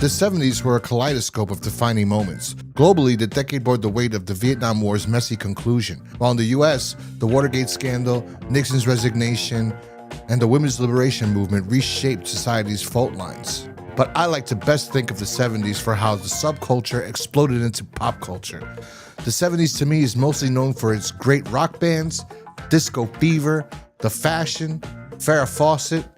The 70s were a kaleidoscope of defining moments. Globally, the decade bore the weight of the Vietnam War's messy conclusion, while in the US, the Watergate scandal, Nixon's resignation, and the women's liberation movement reshaped society's fault lines. But I like to best think of the 70s for how the subculture exploded into pop culture. The 70s to me is mostly known for its great rock bands, disco fever, the fashion, Farrah Fawcett,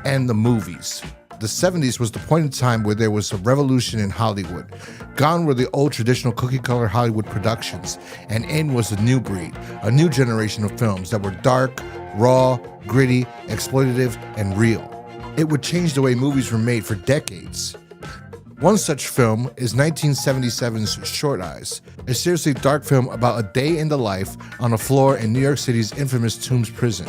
and the movies. The 70s was the point in time where there was a revolution in Hollywood. Gone were the old traditional cookie-cutter Hollywood productions, and in was a new breed, a new generation of films that were dark, raw, gritty, exploitative, and real. It would change the way movies were made for decades. One such film is 1977's Short Eyes, a seriously dark film about a day in the life on a floor in New York City's infamous Tombs prison.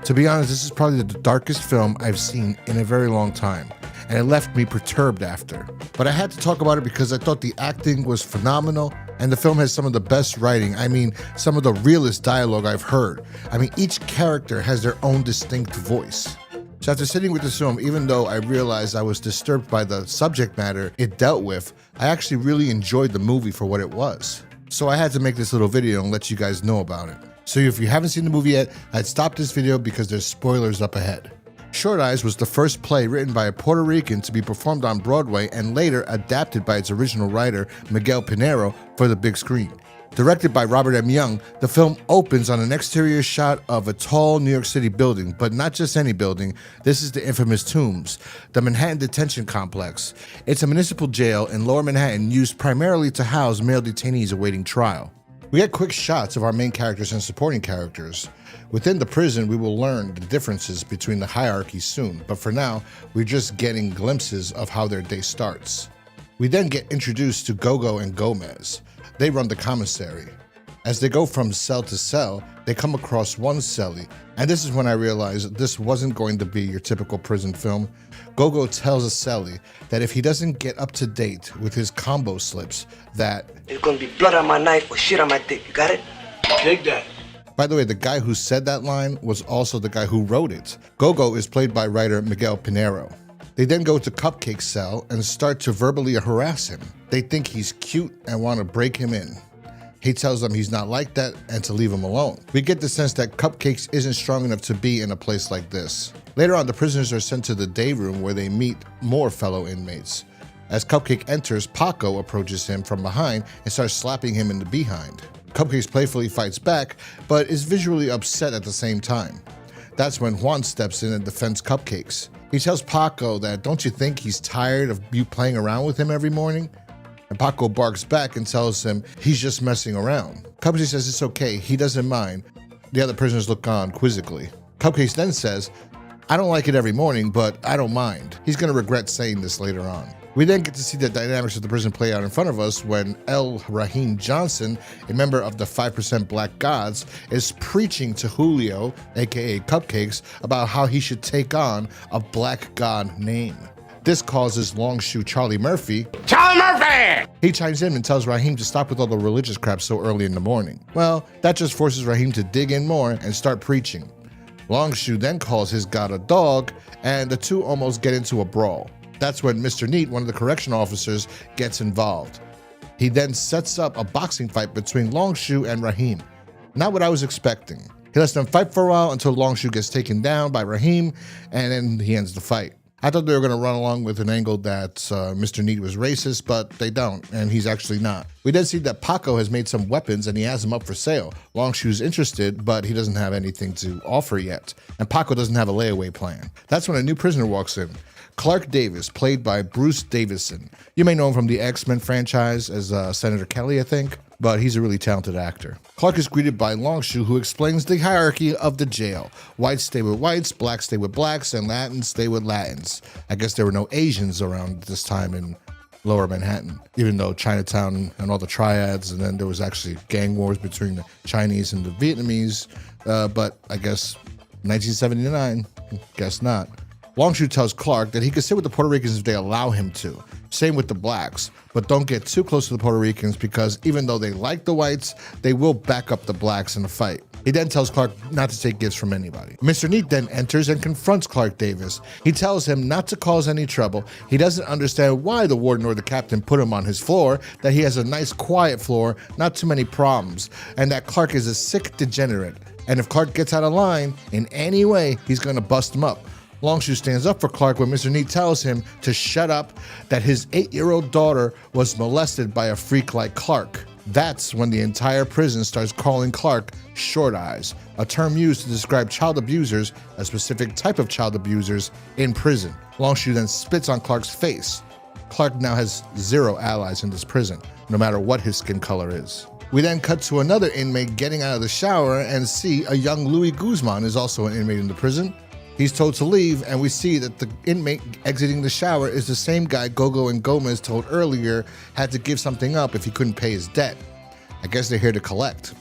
To be honest, this is probably the darkest film I've seen in a very long time, and it left me perturbed after. But I had to talk about it because I thought the acting was phenomenal, and the film has some of the best writing. I mean, some of the realest dialogue I've heard. I mean, each character has their own distinct voice. So after sitting with this film, even though I realized I was disturbed by the subject matter it dealt with, I actually really enjoyed the movie for what it was. So I had to make this little video and let you guys know about it. So if you haven't seen the movie yet, I'd stop this video because there's spoilers up ahead. Short Eyes was the first play written by a Puerto Rican to be performed on Broadway and later adapted by its original writer, Miguel Pinheiro, for the big screen. Directed by Robert M. Young, the film opens on an exterior shot of a tall New York City building, but not just any building. This is the infamous Tombs, the Manhattan Detention Complex. It's a municipal jail in Lower Manhattan used primarily to house male detainees awaiting trial. We get quick shots of our main characters and supporting characters. Within the prison, we will learn the differences between the hierarchies soon, but for now, we're just getting glimpses of how their day starts. We then get introduced to Gogo and Gomez. They run the commissary. As they go from cell to cell, they come across one cellie, and this is when I realized this wasn't going to be your typical prison film. Gogo tells a cellie that if he doesn't get up to date with his combo slips, that there's gonna be blood on my knife or shit on my dick. You got it? Dig that. By the way, the guy who said that line was also the guy who wrote it. Gogo is played by writer Miguel Pinheiro. They then go to Cupcake's cell and start to verbally harass him. They think he's cute and want to break him in. He tells them he's not like that and to leave him alone. We get the sense that Cupcakes isn't strong enough to be in a place like this. Later on, the prisoners are sent to the day room where they meet more fellow inmates. As Cupcake enters, Paco approaches him from behind and starts slapping him in the behind. Cupcakes playfully fights back, but is visually upset at the same time. That's when Juan steps in and defends Cupcakes. He tells Paco that, don't you think he's tired of you playing around with him every morning? And Paco barks back and tells him he's just messing around. Cupcakes says it's okay, he doesn't mind. The other prisoners look on quizzically. Cupcakes then says, I don't like it every morning, but I don't mind. He's gonna regret saying this later on. We then get to see the dynamics of the prison play out in front of us when L. Raheem Johnson, a member of the 5% Black Gods, is preaching to Julio, aka Cupcakes, about how he should take on a Black God name. This causes Longshoe Charlie Murphy, he chimes in and tells Raheem to stop with all the religious crap so early in the morning. Well, that just forces Raheem to dig in more and start preaching. Longshoe then calls his god a dog, and the two almost get into a brawl. That's when Mr. Neat, one of the correctional officers, gets involved. He then sets up a boxing fight between Longshoe and Raheem. Not what I was expecting. He lets them fight for a while until Longshoe gets taken down by Raheem, and then he ends the fight. I thought they were going to run along with an angle that Mr. Neat was racist, but they don't, and he's actually not. We then see that Paco has made some weapons and he has them up for sale. Longshoe's interested, but he doesn't have anything to offer yet. And Paco doesn't have a layaway plan. That's when a new prisoner walks in. Clark Davis, played by Bruce Davison. You may know him from the X-Men franchise as Senator Kelly, I think, but he's a really talented actor. Clark is greeted by Longshoe, who explains the hierarchy of the jail. Whites stay with whites, blacks stay with blacks, and Latins stay with Latins. I guess there were no Asians around this time in Lower Manhattan, even though Chinatown and all the triads, and then there was actually gang wars between the Chinese and the Vietnamese, but I guess 1979, guess not. Longshoe tells Clark that he can sit with the Puerto Ricans if they allow him to. Same with the blacks, but don't get too close to the Puerto Ricans because even though they like the whites, they will back up the blacks in a fight. He then tells Clark not to take gifts from anybody. Mr. Neat then enters and confronts Clark Davis. He tells him not to cause any trouble. He doesn't understand why the warden or the captain put him on his floor, that he has a nice quiet floor, not too many problems, and that Clark is a sick degenerate. And if Clark gets out of line in any way, he's going to bust him up. Longshoe stands up for Clark when Mr. Neat tells him to shut up, that his 8-year-old daughter was molested by a freak like Clark. That's when the entire prison starts calling Clark short eyes, a term used to describe child abusers, a specific type of child abusers in prison. Longshoe then spits on Clark's face. Clark now has 0 allies in this prison, no matter what his skin color is. We then cut to another inmate getting out of the shower and see a young Louis Guzman is also an inmate in the prison. He's told to leave, and we see that the inmate exiting the shower is the same guy Gogo and Gomez told earlier had to give something up if he couldn't pay his debt. I guess they're here to collect.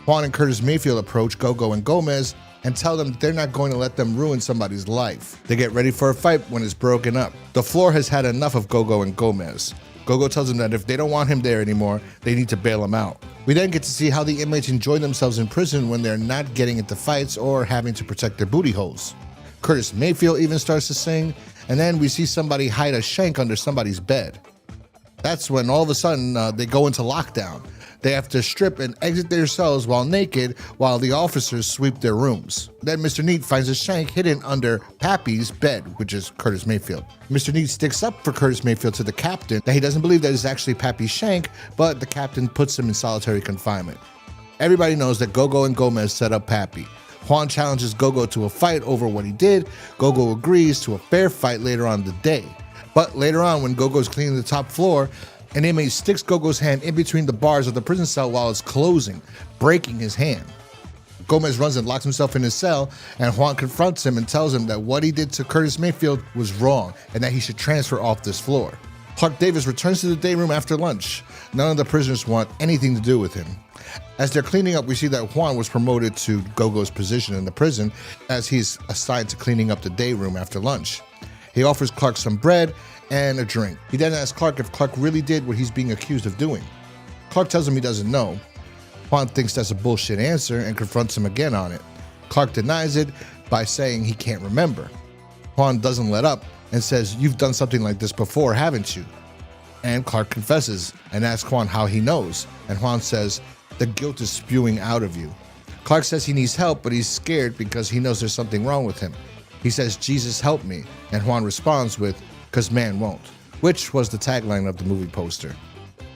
Juan and Curtis Mayfield approach Gogo and Gomez and tell them that they're not going to let them ruin somebody's life. They get ready for a fight when it's broken up. The floor has had enough of Gogo and Gomez. Gogo tells them that if they don't want him there anymore, they need to bail him out. We then get to see how the inmates enjoy themselves in prison when they're not getting into fights or having to protect their booty holes. Curtis Mayfield even starts to sing, and then we see somebody hide a shank under somebody's bed. That's when all of a sudden they go into lockdown. They have to strip and exit their cells while naked while the officers sweep their rooms. Then Mr. Neat finds a shank hidden under Pappy's bed, which is Curtis Mayfield. Mr. Neat sticks up for Curtis Mayfield to the captain that he doesn't believe that it's actually Pappy's shank, but the captain puts him in solitary confinement. Everybody knows that Gogo and Gomez set up Pappy. Juan challenges Gogo to a fight over what he did. Gogo agrees to a fair fight later on in the day. But later on, when Gogo's cleaning the top floor, an inmate sticks Gogo's hand in between the bars of the prison cell while it's closing, breaking his hand. Gomez runs and locks himself in his cell, and Juan confronts him and tells him that what he did to Curtis Mayfield was wrong and that he should transfer off this floor. Clark Davis returns to the day room after lunch. None of the prisoners want anything to do with him. As they're cleaning up, we see that Juan was promoted to Gogo's position in the prison as he's assigned to cleaning up the day room after lunch. He offers Clark some bread and a drink. He then asks Clark if Clark really did what he's being accused of doing. Clark tells him he doesn't know. Juan thinks that's a bullshit answer and confronts him again on it. Clark denies it by saying he can't remember. Juan doesn't let up and says, "You've done something like this before, haven't you?" And Clark confesses and asks Juan how he knows. And Juan says, "The guilt is spewing out of you." Clark says he needs help, but he's scared because he knows there's something wrong with him. He says, "Jesus help me." And Juan responds with, "'Cause man won't," which was the tagline of the movie poster.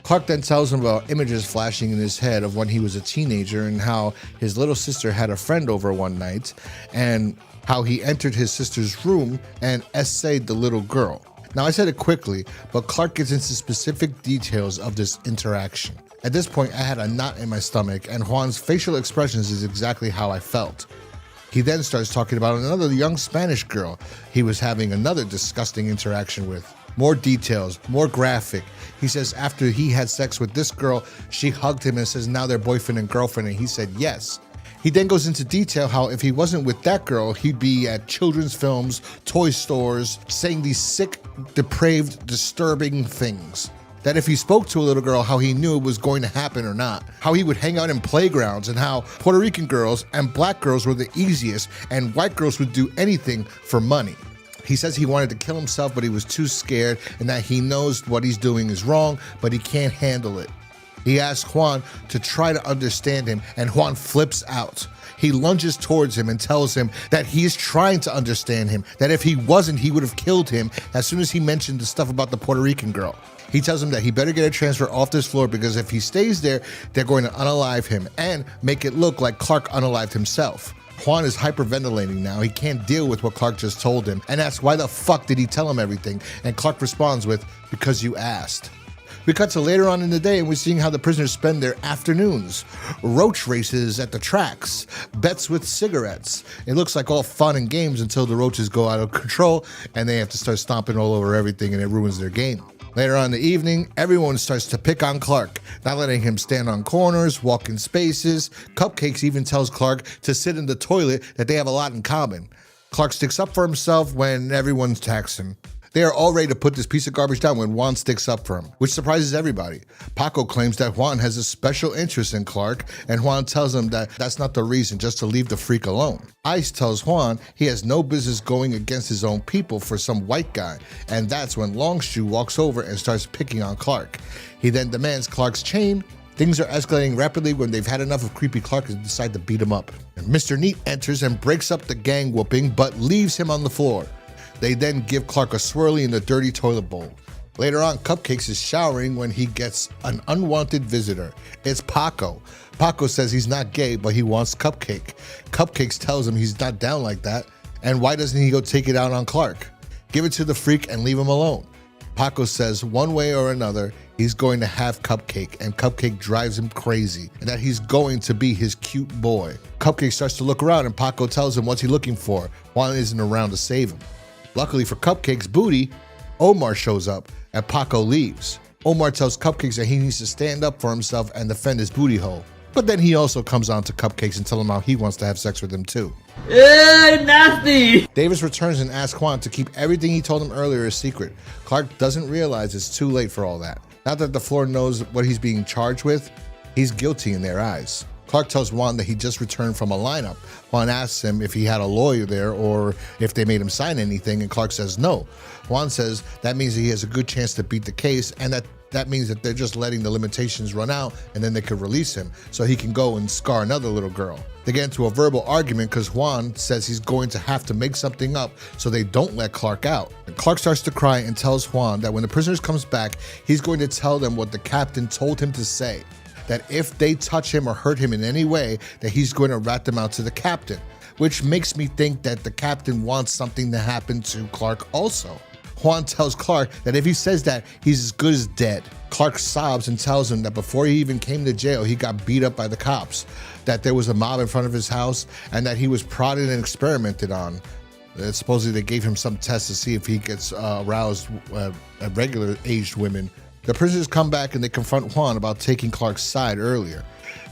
Clark then tells him about images flashing in his head of when he was a teenager and how his little sister had a friend over one night and how he entered his sister's room and essayed the little girl. Now, I said it quickly, but Clark gets into specific details of this interaction. At this point, I had a knot in my stomach, and Juan's facial expressions is exactly how I felt. He then starts talking about another young Spanish girl he was having another disgusting interaction with. More details, more graphic. He says after he had sex with this girl, she hugged him and says now they're boyfriend and girlfriend, and he said yes. He then goes into detail how if he wasn't with that girl, he'd be at children's films, toy stores, saying these sick, depraved, disturbing things. That if he spoke to a little girl, how he knew it was going to happen or not. How he would hang out in playgrounds and how Puerto Rican girls and black girls were the easiest and white girls would do anything for money. He says he wanted to kill himself, but he was too scared and that he knows what he's doing is wrong, but he can't handle it. He asks Juan to try to understand him, and Juan flips out. He lunges towards him and tells him that he is trying to understand him, that if he wasn't, he would have killed him as soon as he mentioned the stuff about the Puerto Rican girl. He tells him that he better get a transfer off this floor because if he stays there, they're going to unalive him and make it look like Clark unalived himself. Juan is hyperventilating now. He can't deal with what Clark just told him and asks why the fuck did he tell him everything? And Clark responds with, "Because you asked." We cut to later on in the day and we're seeing how the prisoners spend their afternoons. Roach races at the tracks, bets with cigarettes. It looks like all fun and games until the roaches go out of control and they have to start stomping all over everything and it ruins their game. Later on in the evening, everyone starts to pick on Clark, not letting him stand on corners, walk in spaces. Cupcakes even tells Clark to sit in the toilet, that they have a lot in common. Clark sticks up for himself when everyone's taxing. They are all ready to put this piece of garbage down when Juan sticks up for him, which surprises everybody. Paco claims that Juan has a special interest in Clark, and Juan tells him that that's not the reason, just to leave the freak alone. Ice tells Juan he has no business going against his own people for some white guy, and that's when Longshoe walks over and starts picking on Clark. He then demands Clark's chain. Things are escalating rapidly when they've had enough of creepy Clark and decide to beat him up. And Mr. Neat enters and breaks up the gang whooping, but leaves him on the floor. They then give Clark a swirly in the dirty toilet bowl. Later on, Cupcakes is showering when he gets an unwanted visitor. It's Paco. Paco says he's not gay, but he wants Cupcake. Cupcakes tells him he's not down like that, and why doesn't he go take it out on Clark? Give it to the freak and leave him alone. Paco says one way or another, he's going to have Cupcake, and Cupcake drives him crazy, and that he's going to be his cute boy. Cupcake starts to look around, and Paco tells him what's he looking for. Juan isn't around to save him. Luckily for Cupcake's booty, Omar shows up and Paco leaves. Omar tells Cupcakes that he needs to stand up for himself and defend his booty hole. But then he also comes on to Cupcakes and tells him how he wants to have sex with him too. Nasty! Davis returns and asks Juan to keep everything he told him earlier a secret. Clark doesn't realize it's too late for all that. Now that the floor knows what he's being charged with, he's guilty in their eyes. Clark tells Juan that he just returned from a lineup. Juan asks him if he had a lawyer there or if they made him sign anything, and Clark says no. Juan says that means that he has a good chance to beat the case, and that means that they're just letting the limitations run out and then they could release him so he can go and scar another little girl. They get into a verbal argument because Juan says he's going to have to make something up so they don't let Clark out. And Clark starts to cry and tells Juan that when the prisoners comes back, he's going to tell them what the captain told him to say. That if they touch him or hurt him in any way, that he's going to rat them out to the captain, which makes me think that the captain wants something to happen to Clark also. Juan tells Clark that if he says that, he's as good as dead. Clark sobs and tells him that before he even came to jail, he got beat up by the cops, that there was a mob in front of his house, and that he was prodded and experimented on. Supposedly they gave him some tests to see if he gets aroused at regular aged women. The prisoners come back and they confront Juan about taking Clark's side earlier.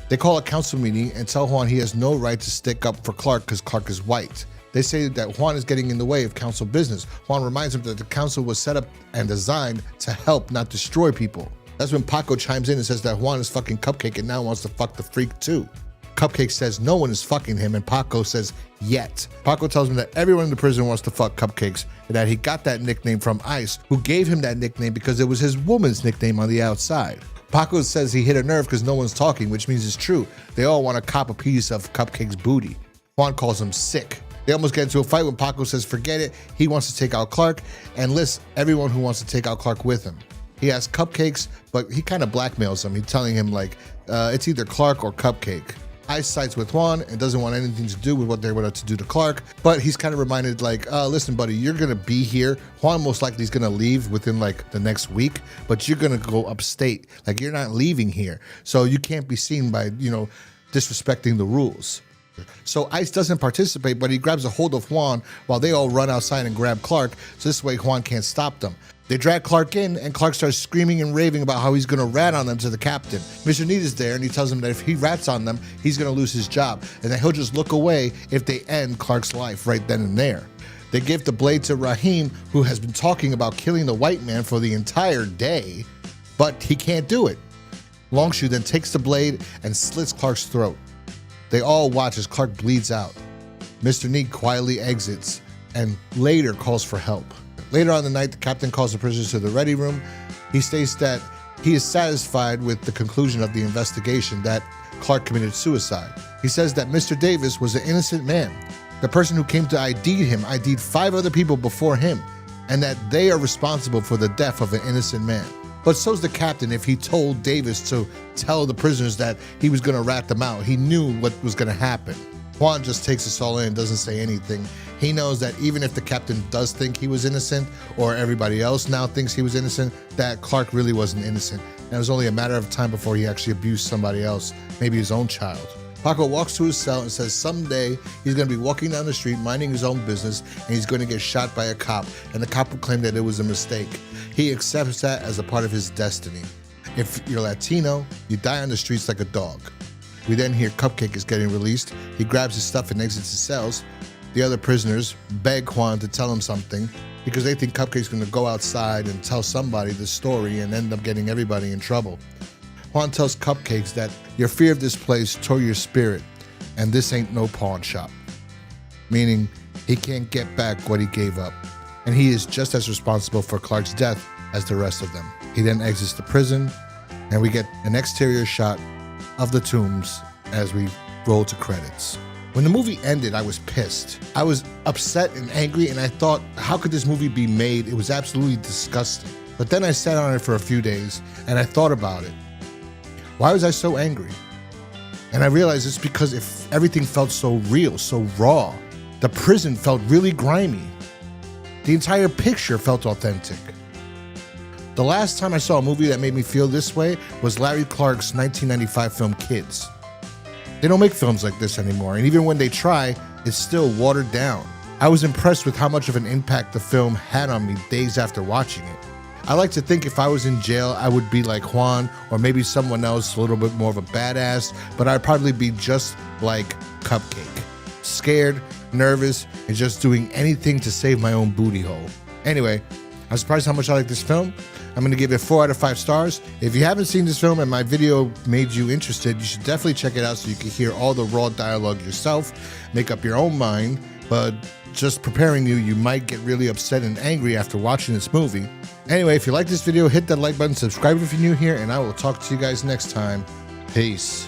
They call a council meeting and tell Juan he has no right to stick up for Clark because Clark is white. They say that Juan is getting in the way of council business. Juan reminds him that the council was set up and designed to help, not destroy people. That's when Paco chimes in and says that Juan is fucking Cupcake and now wants to fuck the freak too. Cupcake says no one is fucking him, and Paco says yet. Paco tells him that everyone in the prison wants to fuck Cupcakes and that he got that nickname from Ice, who gave him that nickname because it was his woman's nickname on the outside. Paco says he hit a nerve because no one's talking, which means it's true. They all want to cop a piece of Cupcake's booty. Juan calls him sick. They almost get into a fight when Paco says forget it, he wants to take out Clark and lists everyone who wants to take out Clark with him. He asks Cupcakes, but he kind of blackmails him. He's telling him like, it's either Clark or Cupcake. Ice sides with Juan and doesn't want anything to do with what they were about to do to Clark, but he's kind of reminded like, listen buddy, you're gonna be here. Juan most likely is gonna leave within like the next week, but you're gonna go upstate. Like you're not leaving here. So you can't be seen by, disrespecting the rules. So Ice doesn't participate, but he grabs a hold of Juan while they all run outside and grab Clark, so this way Juan can't stop them. They drag Clark in, and Clark starts screaming and raving about how he's going to rat on them to the captain. Mr. Neat is there, and he tells him that if he rats on them, he's going to lose his job, and that he'll just look away if they end Clark's life right then and there. They give the blade to Raheem, who has been talking about killing the white man for the entire day, but he can't do it. Longshoe then takes the blade and slits Clark's throat. They all watch as Clark bleeds out. Mr. Neat quietly exits and later calls for help. Later on the night, the captain calls the prisoners to the ready room. He states that he is satisfied with the conclusion of the investigation that Clark committed suicide. He says that Mr. Davis was an innocent man. The person who came to ID him ID'd 5 other people before him, and that they are responsible for the death of an innocent man. But so's the captain if he told Davis to tell the prisoners that he was going to rat them out. He knew what was going to happen. Juan just takes this all in and doesn't say anything. He knows that even if the captain does think he was innocent, or everybody else now thinks he was innocent, that Clark really wasn't innocent. And it was only a matter of time before he actually abused somebody else, maybe his own child. Paco walks to his cell and says someday he's going to be walking down the street minding his own business and he's going to get shot by a cop, and the cop will claim that it was a mistake. He accepts that as a part of his destiny. If you're Latino, you die on the streets like a dog. We then hear Cupcake is getting released. He grabs his stuff and exits his cells. the other prisoners beg Juan to tell him something because they think Cupcake's going to go outside and tell somebody the story and end up getting everybody in trouble. Juan tells Cupcakes that your fear of this place tore your spirit, and this ain't no pawn shop. Meaning, he can't get back what he gave up, and he is just as responsible for Clark's death as the rest of them. He then exits the prison, and we get an exterior shot of the tombs as we roll to credits. When the movie ended, I was pissed. I was upset and angry, and I thought, how could this movie be made? It was absolutely disgusting. But then I sat on it for a few days, and I thought about it. Why was I so angry? And I realized it's because if everything felt so real, so raw. The prison felt really grimy. The entire picture felt authentic. The last time I saw a movie that made me feel this way was Larry Clark's 1995 film Kids. They don't make films like this anymore, and even when they try, it's still watered down. I was impressed with how much of an impact the film had on me days after watching it. I like to think if I was in jail, I would be like Juan, or maybe someone else a little bit more of a badass, but I'd probably be just like Cupcake. Scared, nervous, and just doing anything to save my own booty hole. Anyway, I'm surprised how much I like this film. I'm going to give it 4 out of 5 stars. If you haven't seen this film and my video made you interested, you should definitely check it out so you can hear all the raw dialogue yourself, make up your own mind, but just preparing you, you might get really upset and angry after watching this movie. Anyway, if you like this video, hit that like button, subscribe if you're new here, and I will talk to you guys next time. Peace.